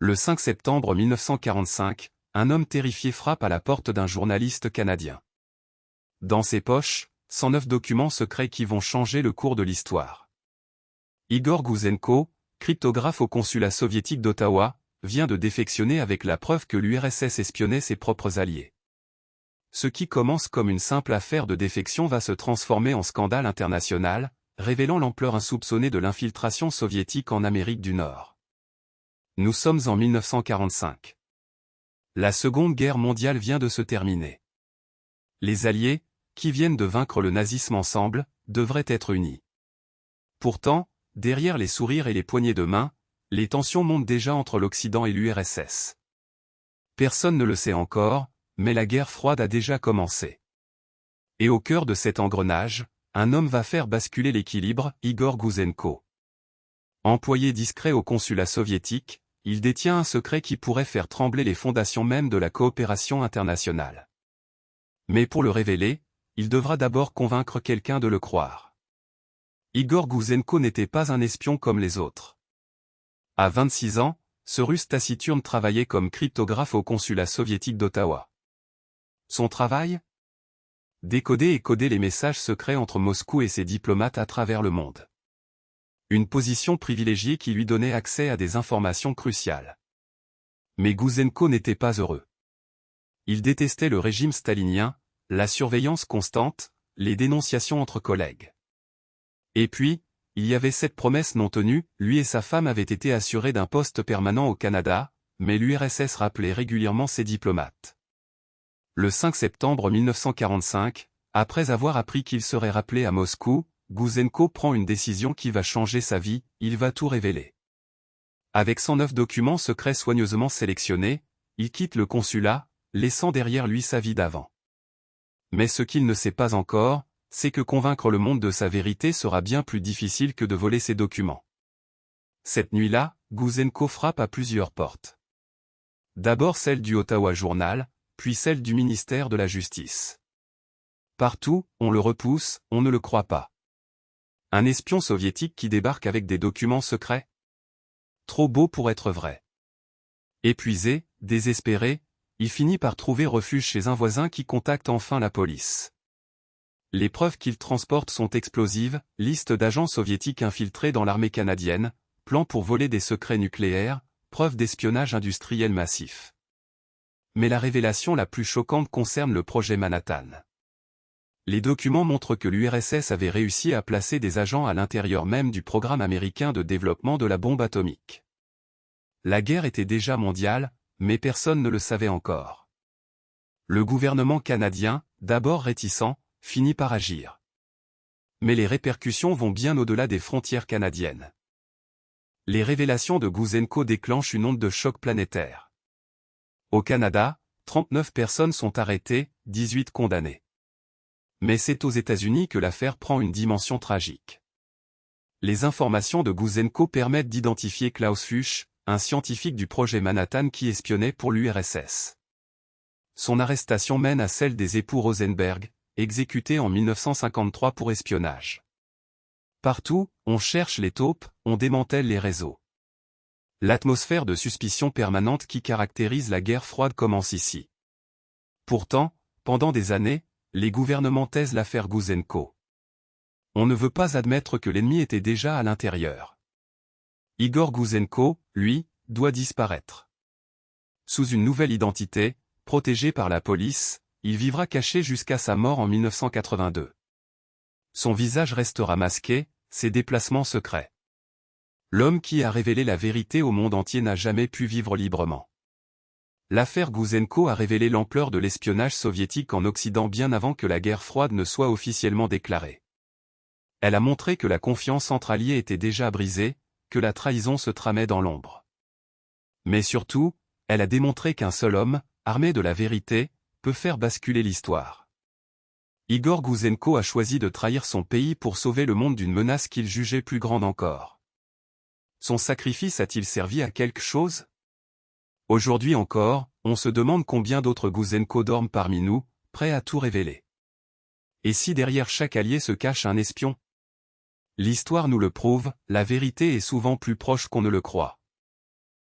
Le 5 septembre 1945, un homme terrifié frappe à la porte d'un journaliste canadien. Dans ses poches, 109 documents secrets qui vont changer le cours de l'histoire. Igor Gouzenko, cryptographe au consulat soviétique d'Ottawa, vient de défectionner avec la preuve que l'URSS espionnait ses propres alliés. Ce qui commence comme une simple affaire de défection va se transformer en scandale international, révélant l'ampleur insoupçonnée de l'infiltration soviétique en Amérique du Nord. Nous sommes en 1945. La Seconde Guerre mondiale vient de se terminer. Les Alliés, qui viennent de vaincre le nazisme ensemble, devraient être unis. Pourtant, derrière les sourires et les poignées de main, les tensions montent déjà entre l'Occident et l'URSS. Personne ne le sait encore, mais la guerre froide a déjà commencé. Et au cœur de cet engrenage, un homme va faire basculer l'équilibre, Igor Gouzenko. Employé discret au consulat soviétique, il détient un secret qui pourrait faire trembler les fondations même de la coopération internationale. Mais pour le révéler, il devra d'abord convaincre quelqu'un de le croire. Igor Gouzenko n'était pas un espion comme les autres. À 26 ans, ce Russe taciturne travaillait comme cryptographe au consulat soviétique d'Ottawa. Son travail ? Décoder et coder les messages secrets entre Moscou et ses diplomates à travers le monde. Une position privilégiée qui lui donnait accès à des informations cruciales. Mais Gouzenko n'était pas heureux. Il détestait le régime stalinien, la surveillance constante, les dénonciations entre collègues. Et puis, il y avait cette promesse non tenue, lui et sa femme avaient été assurés d'un poste permanent au Canada, mais l'URSS rappelait régulièrement ses diplomates. Le 5 septembre 1945, après avoir appris qu'il serait rappelé à Moscou, Gouzenko prend une décision qui va changer sa vie, il va tout révéler. Avec 109 documents secrets soigneusement sélectionnés, il quitte le consulat, laissant derrière lui sa vie d'avant. Mais ce qu'il ne sait pas encore, c'est que convaincre le monde de sa vérité sera bien plus difficile que de voler ses documents. Cette nuit-là, Gouzenko frappe à plusieurs portes. D'abord celle du Ottawa Journal, puis celle du ministère de la Justice. Partout, on le repousse, on ne le croit pas. Un espion soviétique qui débarque avec des documents secrets ? Trop beau pour être vrai. Épuisé, désespéré, il finit par trouver refuge chez un voisin qui contacte enfin la police. Les preuves qu'il transporte sont explosives, liste d'agents soviétiques infiltrés dans l'armée canadienne, plan pour voler des secrets nucléaires, preuves d'espionnage industriel massif. Mais la révélation la plus choquante concerne le projet Manhattan. Les documents montrent que l'URSS avait réussi à placer des agents à l'intérieur même du programme américain de développement de la bombe atomique. La guerre était déjà mondiale, mais personne ne le savait encore. Le gouvernement canadien, d'abord réticent, finit par agir. Mais les répercussions vont bien au-delà des frontières canadiennes. Les révélations de Gouzenko déclenchent une onde de choc planétaire. Au Canada, 39 personnes sont arrêtées, 18 condamnées. Mais c'est aux États-Unis que l'affaire prend une dimension tragique. Les informations de Gouzenko permettent d'identifier Klaus Fuchs, un scientifique du projet Manhattan qui espionnait pour l'URSS. Son arrestation mène à celle des époux Rosenberg, exécutés en 1953 pour espionnage. Partout, on cherche les taupes, on démantèle les réseaux. L'atmosphère de suspicion permanente qui caractérise la guerre froide commence ici. Pourtant, pendant des années, les gouvernements taisent l'affaire Gouzenko. On ne veut pas admettre que l'ennemi était déjà à l'intérieur. Igor Gouzenko, lui, doit disparaître. Sous une nouvelle identité, protégé par la police, il vivra caché jusqu'à sa mort en 1982. Son visage restera masqué, ses déplacements secrets. L'homme qui a révélé la vérité au monde entier n'a jamais pu vivre librement. L'affaire Gouzenko a révélé l'ampleur de l'espionnage soviétique en Occident bien avant que la guerre froide ne soit officiellement déclarée. Elle a montré que la confiance entre alliés était déjà brisée, que la trahison se tramait dans l'ombre. Mais surtout, elle a démontré qu'un seul homme, armé de la vérité, peut faire basculer l'histoire. Igor Gouzenko a choisi de trahir son pays pour sauver le monde d'une menace qu'il jugeait plus grande encore. Son sacrifice a-t-il servi à quelque chose ? Aujourd'hui encore, on se demande combien d'autres Gouzenko dorment parmi nous, prêts à tout révéler. Et si derrière chaque allié se cache un espion ? L'histoire nous le prouve, la vérité est souvent plus proche qu'on ne le croit.